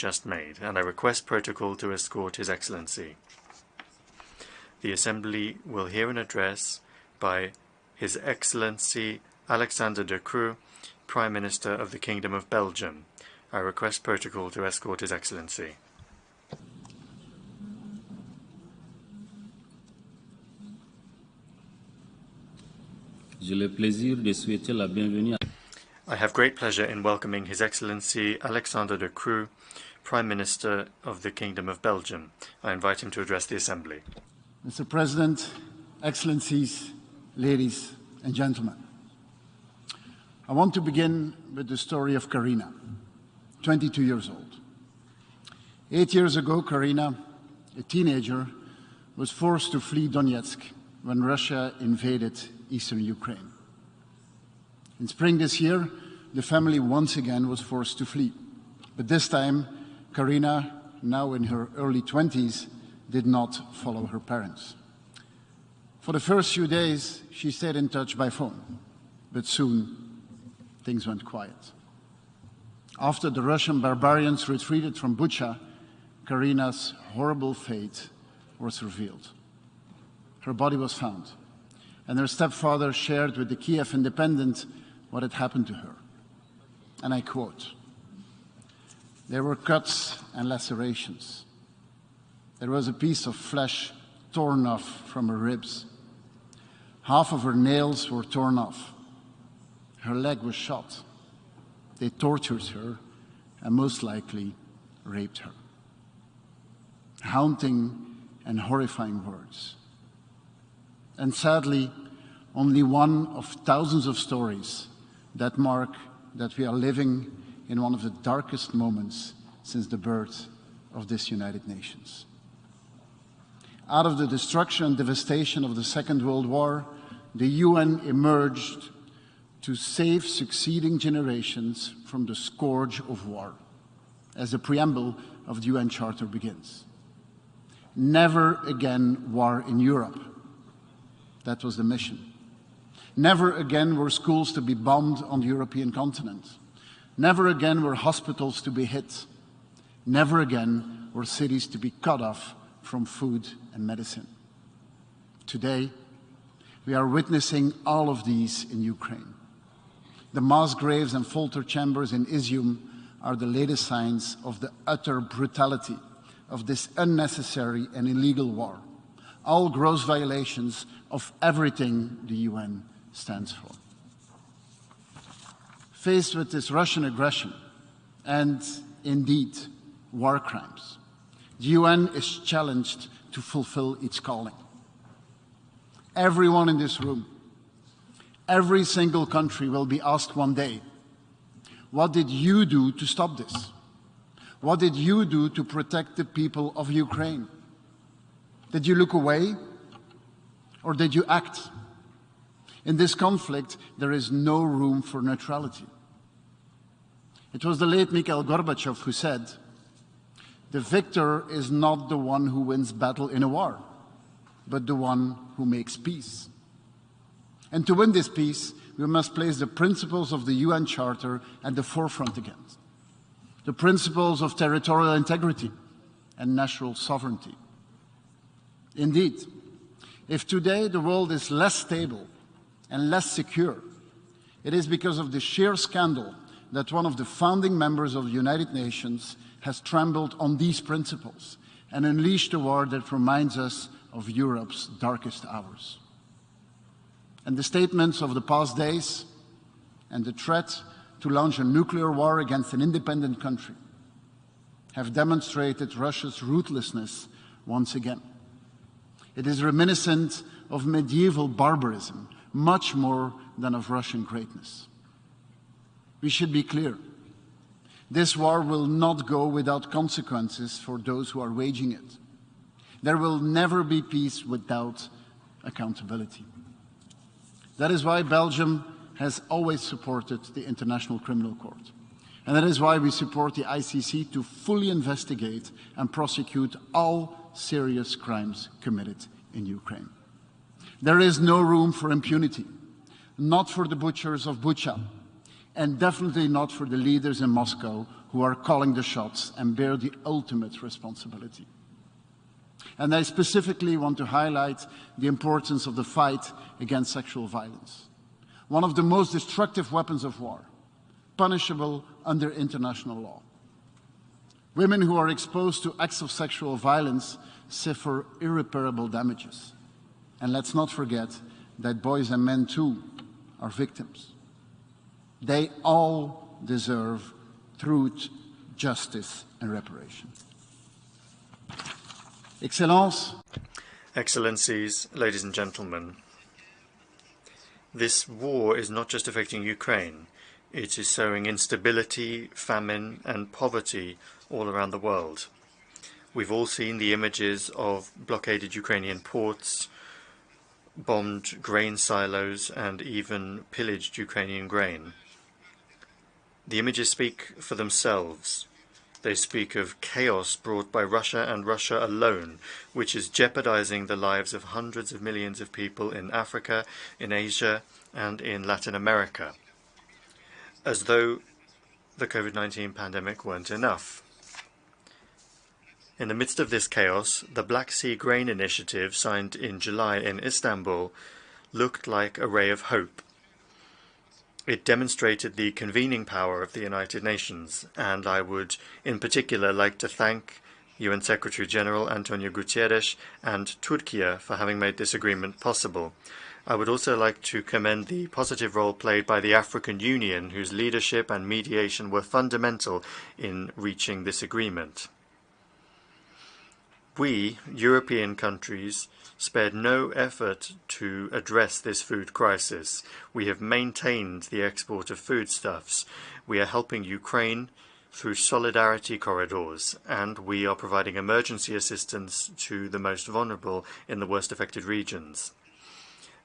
just made, and I request protocol to escort His Excellency. The Assembly will hear an address by His Excellency Alexander de Croo, Prime Minister of the Kingdom of Belgium. I request protocol to escort His Excellency. J'ai le plaisir de souhaiter la bienvenue. I have great pleasure in welcoming His Excellency Alexander de Croo, Prime Minister of the Kingdom of Belgium. I invite him to address the Assembly. Mr. President, Excellencies, ladies and gentlemen. I want to begin with the story of Karina, 22 years old. 8 years ago, Karina, a teenager, was forced to flee Donetsk when Russia invaded eastern Ukraine. In spring this year, the family once again was forced to flee. But this time, Karina, now in her early 20s, did not follow her parents. For the first few days, she stayed in touch by phone, but soon things went quiet. After the Russian barbarians retreated from Bucha, Karina's horrible fate was revealed. Her body was found, and her stepfather shared with the Kiev Independent what had happened to her. And I quote, "There were cuts and lacerations. There was a piece of flesh torn off from her ribs. Half of her nails were torn off. Her leg was shot. They tortured her and most likely raped her." Haunting and horrifying words. And sadly, only one of thousands of stories that mark that we are living in one of the darkest moments since the birth of this United Nations. Out of the destruction and devastation of the Second World War, the UN emerged to save succeeding generations from the scourge of war, as the preamble of the UN Charter begins. Never again war in Europe. That was the mission. Never again were schools to be bombed on the European continent. Never again were hospitals to be hit. Never again were cities to be cut off from food and medicine. Today, we are witnessing all of these in Ukraine. The mass graves and folter chambers in Izium are the latest signs of the utter brutality of this unnecessary and illegal war, all gross violations of everything the UN stands for. Faced with this Russian aggression and, indeed, war crimes, the UN is challenged to fulfill its calling. Everyone in this room, every single country will be asked one day, what did you do to stop this? What did you do to protect the people of Ukraine? Did you look away or did you act? In this conflict, there is no room for neutrality. It was the late Mikhail Gorbachev who said, "The victor is not the one who wins battle in a war, but the one who makes peace." And to win this peace, we must place the principles of the UN Charter at the forefront again. The principles of territorial integrity and national sovereignty. Indeed, if today the world is less stable and less secure, it is because of the sheer scandal that one of the founding members of the United Nations has trampled on these principles and unleashed a war that reminds us of Europe's darkest hours. And the statements of the past days and the threat to launch a nuclear war against an independent country have demonstrated Russia's ruthlessness once again. It is reminiscent of medieval barbarism, much more than of Russian greatness. We should be clear. This war will not go without consequences for those who are waging it. There will never be peace without accountability. That is why Belgium has always supported the International Criminal Court. And that is why we support the ICC to fully investigate and prosecute all serious crimes committed in Ukraine. There is no room for impunity, not for the butchers of Bucha, and definitely not for the leaders in Moscow who are calling the shots and bear the ultimate responsibility. And I specifically want to highlight the importance of the fight against sexual violence, one of the most destructive weapons of war, punishable under international law. Women who are exposed to acts of sexual violence suffer irreparable damages. And let's not forget that boys and men too are victims. They all deserve truth, justice, and reparation. Excellences, Excellencies, ladies and gentlemen, this war is not just affecting Ukraine. It is sowing instability, famine, and poverty all around the world. We've all seen the images of blockaded Ukrainian ports, bombed grain silos, and even pillaged Ukrainian grain. The images speak for themselves. They speak of chaos brought by Russia and Russia alone, which is jeopardizing the lives of hundreds of millions of people in Africa, in Asia, and in Latin America. As though the COVID-19 pandemic weren't enough. In the midst of this chaos, the Black Sea Grain Initiative, signed in July in Istanbul, looked like a ray of hope. It demonstrated the convening power of the United Nations, and I would in particular like to thank UN Secretary-General Antonio Guterres and Turkey for having made this agreement possible. I would also like to commend the positive role played by the African Union, whose leadership and mediation were fundamental in reaching this agreement. We, European countries, spared no effort to address this food crisis. We have maintained the export of foodstuffs. We are helping Ukraine through solidarity corridors, and we are providing emergency assistance to the most vulnerable in the worst affected regions.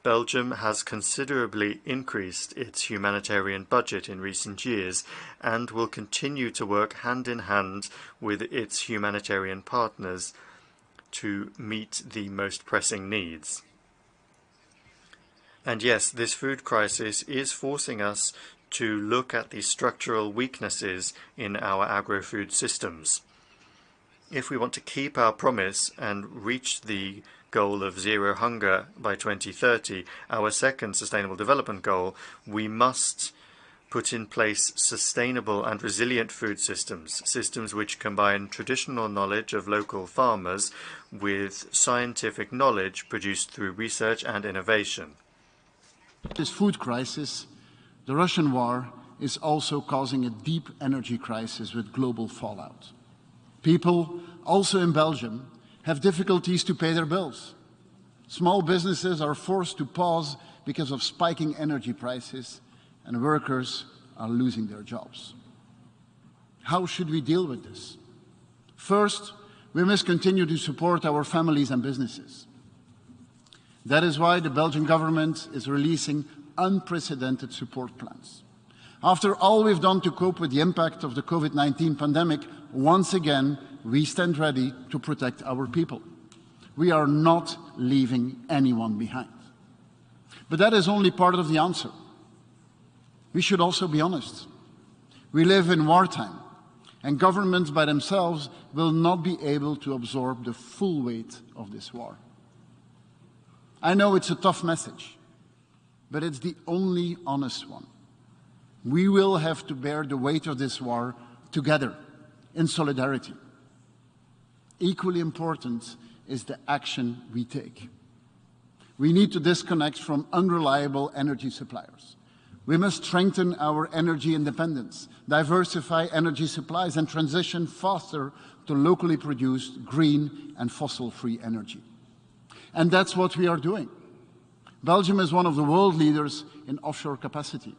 Belgium has considerably increased its humanitarian budget in recent years and will continue to work hand in hand with its humanitarian partners to meet the most pressing needs. And yes, this food crisis is forcing us to look at the structural weaknesses in our agro-food systems. If we want to keep our promise and reach the goal of zero hunger by 2030, our second sustainable development goal, we must put in place sustainable and resilient food systems, systems which combine traditional knowledge of local farmers with scientific knowledge produced through research and innovation. This food crisis, the Russian war, is also causing a deep energy crisis with global fallout. People, also in Belgium, have difficulties to pay their bills. Small businesses are forced to pause because of spiking energy prices, and workers are losing their jobs. How should we deal with this? First, we must continue to support our families and businesses. That is why the Belgian government is releasing unprecedented support plans. After all we've done to cope with the impact of the COVID-19 pandemic, once again, we stand ready to protect our people. We are not leaving anyone behind. But that is only part of the answer. We should also be honest. We live in wartime, and governments by themselves will not be able to absorb the full weight of this war. I know it's a tough message, but it's the only honest one. We will have to bear the weight of this war together, in solidarity. Equally important is the action we take. We need to disconnect from unreliable energy suppliers. We must strengthen our energy independence, diversify energy supplies, and transition faster to locally produced green and fossil-free energy. And that's what we are doing. Belgium is one of the world leaders in offshore capacity.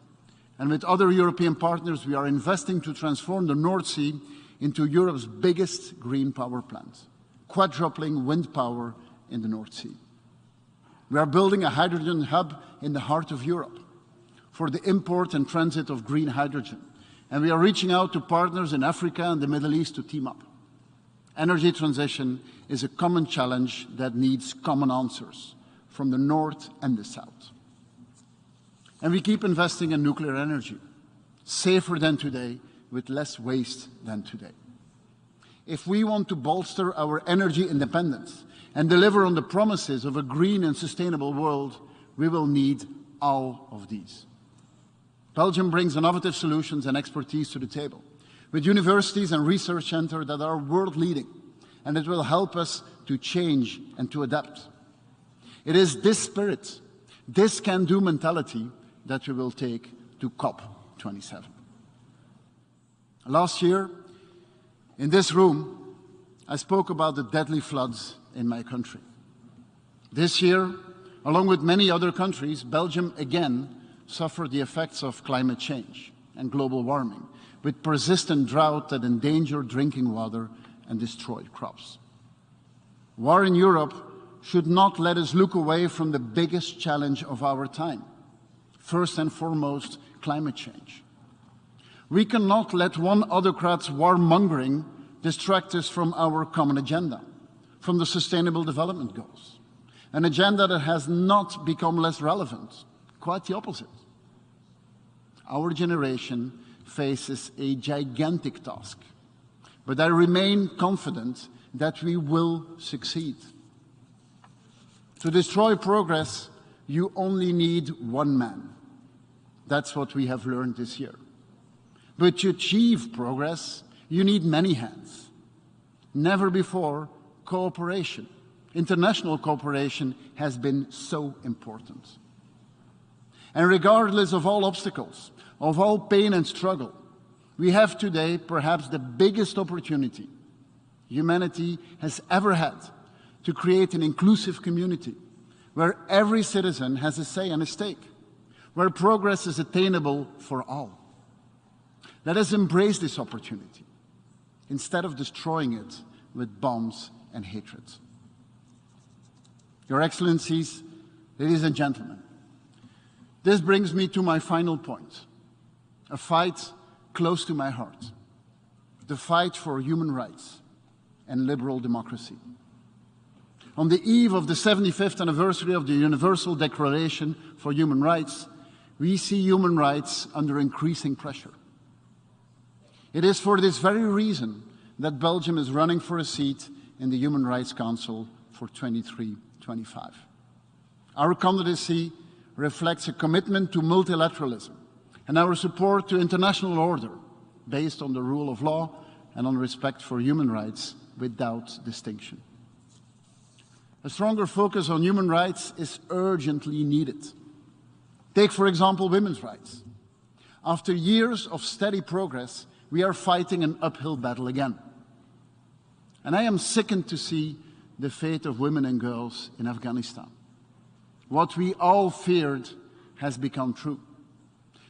And with other European partners, we are investing to transform the North Sea into Europe's biggest green power plant, quadrupling wind power in the North Sea. We are building a hydrogen hub in the heart of Europe for the import and transit of green hydrogen. And we are reaching out to partners in Africa and the Middle East to team up. Energy transition is a common challenge that needs common answers from the North and the South. And we keep investing in nuclear energy. safer than today, with less waste than today. If we want to bolster our energy independence and deliver on the promises of a green and sustainable world, we will need all of these. Belgium brings innovative solutions and expertise to the table, with universities and research centres that are world-leading, and it will help us to change and to adapt. It is this spirit, this can-do mentality, that we will take to COP27. Last year, in this room, I spoke about the deadly floods in my country. This year, along with many other countries, Belgium again suffered the effects of climate change and global warming, with persistent drought that endangered drinking water and destroyed crops. War in Europe should not let us look away from the biggest challenge of our time. First and foremost, climate change. We cannot let one autocrat's warmongering distract us from our common agenda, from the Sustainable Development Goals, an agenda that has not become less relevant, quite the opposite. Our generation faces a gigantic task, but I remain confident that we will succeed. To destroy progress, you only need one man. That's what we have learned this year. But to achieve progress, you need many hands. Never before, cooperation, international cooperation, has been so important. And regardless of all obstacles, of all pain and struggle, we have today perhaps the biggest opportunity humanity has ever had to create an inclusive community where every citizen has a say and a stake, where progress is attainable for all. Let us embrace this opportunity instead of destroying it with bombs and hatred. Your Excellencies, ladies and gentlemen, this brings me to my final point, a fight close to my heart, the fight for human rights and liberal democracy. On the eve of the 75th anniversary of the Universal Declaration for Human Rights, we see human rights under increasing pressure. It is for this very reason that Belgium is running for a seat in the Human Rights Council for 23-25. Our candidacy reflects a commitment to multilateralism and our support to international order based on the rule of law and on respect for human rights without distinction. A stronger focus on human rights is urgently needed. Take, for example, women's rights. After years of steady progress, we are fighting an uphill battle again. And I am sickened to see the fate of women and girls in Afghanistan. What we all feared has become true.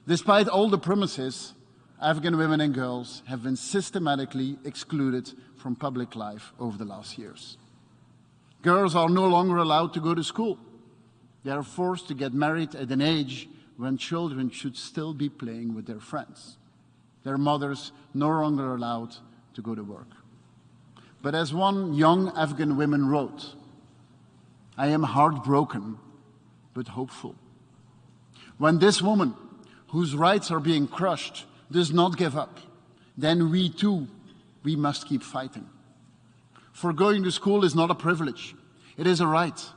Despite all the promises, Afghan women and girls have been systematically excluded from public life over the last years. Girls are no longer allowed to go to school. They are forced to get married at an age when children should still be playing with their friends. Their mothers no longer allowed to go to work. But as one young Afghan woman wrote, "I am heartbroken, but hopeful. When this woman, whose rights are being crushed, does not give up, then we too, we must keep fighting. For going to school is not a privilege, it is a right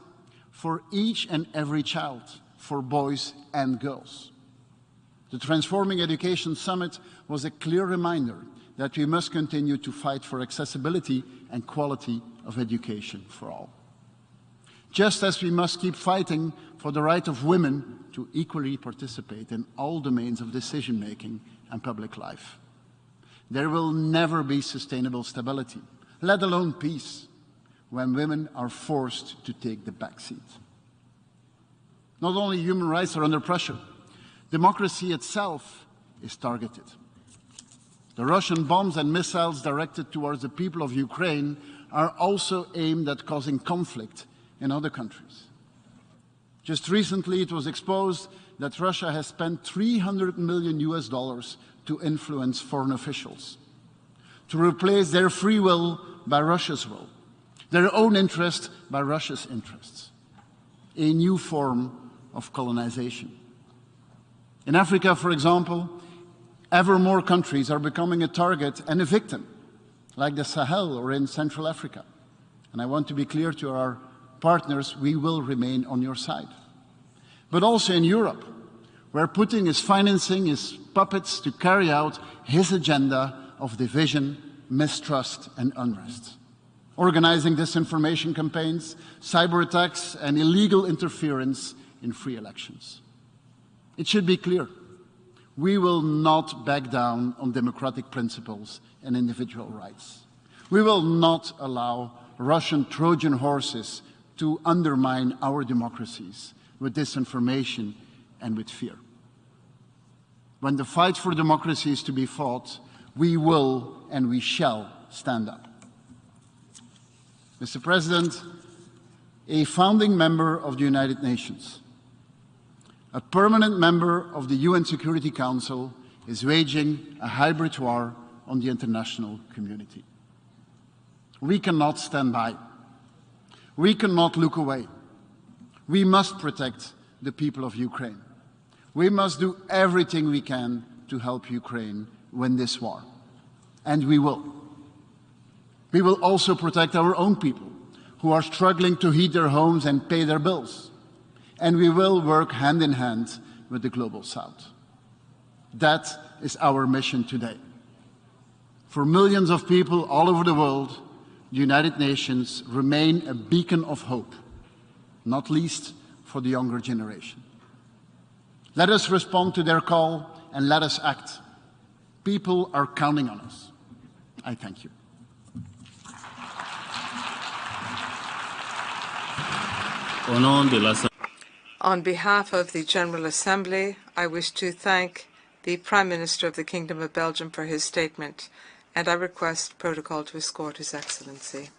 for each and every child, for boys and girls." The Transforming Education Summit was a clear reminder that we must continue to fight for accessibility and quality of education for all. Just as we must keep fighting for the right of women to equally participate in all domains of decision-making and public life. There will never be sustainable stability, let alone peace, when women are forced to take the back seat. Not only human rights are under pressure, democracy itself is targeted. The Russian bombs and missiles directed towards the people of Ukraine are also aimed at causing conflict in other countries. Just recently, it was exposed that Russia has spent $300 million to influence foreign officials, to replace their free will by Russia's will, their own interest by Russia's interests. A new form of colonization. In Africa, for example, Ever more countries are becoming a target and a victim, like the Sahel or in Central Africa. And I want to be clear to our partners, we will remain on your side. But also in Europe, where Putin is financing his puppets to carry out his agenda of division, mistrust, and unrest, organizing disinformation campaigns, cyber attacks, and illegal interference in free elections. It should be clear, we will not back down on democratic principles and individual rights. We will not allow Russian Trojan horses to undermine our democracies with disinformation and with fear. When the fight for democracy is to be fought, we will and we shall stand up. Mr. President, a founding member of the United Nations, a permanent member of the UN Security Council is waging a hybrid war on the international community. We cannot stand by. We cannot look away. We must protect the people of Ukraine. We must do everything we can to help Ukraine win this war. And we will. We will also protect our own people who are struggling to heat their homes and pay their bills. And we will work hand in hand with the Global South. That is our mission today. For millions of people all over the world, the United Nations remain a beacon of hope, not least for the younger generation. Let us respond to their call and let us act. People are counting on us. I thank you. On behalf of the General Assembly, I wish to thank the Prime Minister of the Kingdom of Belgium for his statement, and I request protocol to escort His Excellency.